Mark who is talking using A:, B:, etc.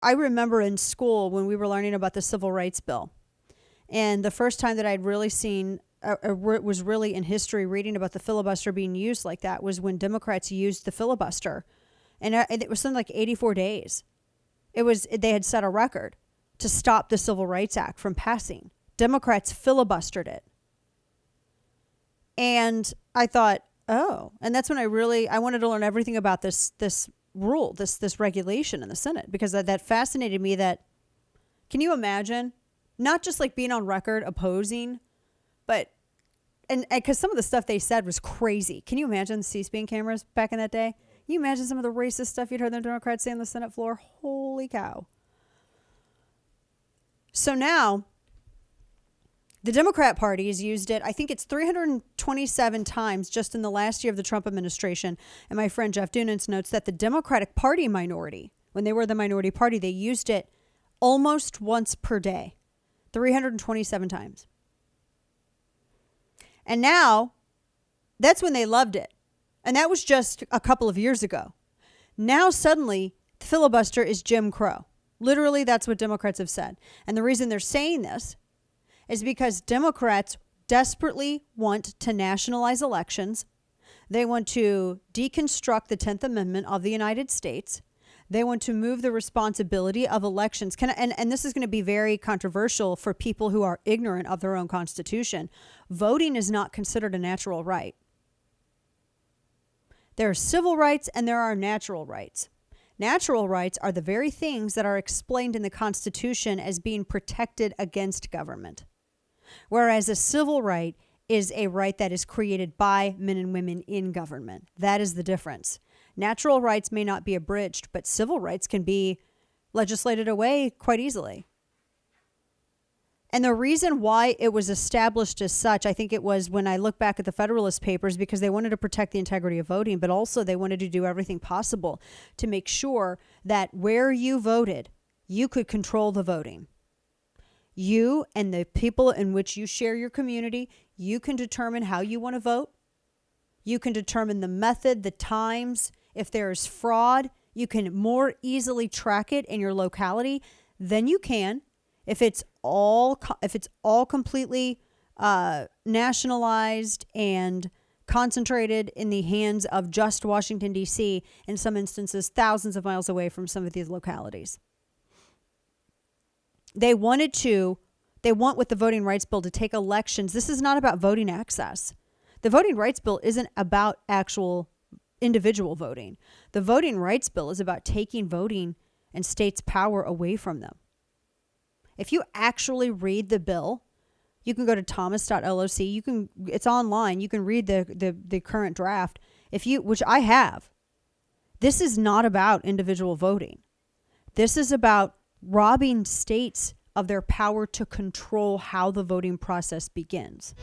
A: I remember in school when we were learning about the Civil Rights Bill, and the first time that I'd really seen was really in history reading about the filibuster being used like that was when Democrats used the filibuster, and it was something like 84 days. They had set a record to stop the Civil Rights Act from passing. Democrats filibustered it. And I thought, oh, and that's when I wanted to learn everything about this rule, this regulation in the Senate, because that fascinated me. That, can you imagine, not just like being on record opposing, but, and because some of the stuff they said was crazy. Can you imagine the C-SPAN cameras back in that day? Can you imagine some of the racist stuff you'd heard the Democrats say on the Senate floor? Holy cow. So now, the Democrat Party has used it, I think it's 327 times just in the last year of the Trump administration. And my friend Jeff Dunance notes that the Democratic Party minority, when they were the minority party, they used it almost once per day, 327 times. And now, that's when they loved it. And that was just a couple of years ago. Now suddenly, the filibuster is Jim Crow. Literally, that's what Democrats have said. And the reason they're saying this is because Democrats desperately want to nationalize elections. They want to deconstruct the 10th Amendment of the United States. They want to move the responsibility of elections. And this is going to be very controversial for people who are ignorant of their own Constitution. Voting is not considered a natural right. There are civil rights and there are natural rights. Natural rights are the very things that are explained in the Constitution as being protected against government. Whereas a civil right is a right that is created by men and women in government. That is the difference. Natural rights may not be abridged, but civil rights can be legislated away quite easily. And the reason why it was established as such, I think it was when I look back at the Federalist Papers, because they wanted to protect the integrity of voting, but also they wanted to do everything possible to make sure that where you voted, you could control the voting. You and the people in which you share your community, you can determine how you want to vote. You can determine the method, the times. If there is fraud, you can more easily track it in your locality than you can if it's all completely nationalized and concentrated in the hands of just Washington, D.C., in some instances thousands of miles away from some of these localities. They want with the Voting Rights Bill to take elections. This is not about voting access. The Voting Rights Bill isn't about actual individual voting. The Voting Rights Bill is about taking voting and states' power away from them. If you actually read the bill, you can go to thomas.loc. It's online. You can read the current draft. Which I have. This is not about individual voting. This is about robbing states of their power to control how the voting process begins.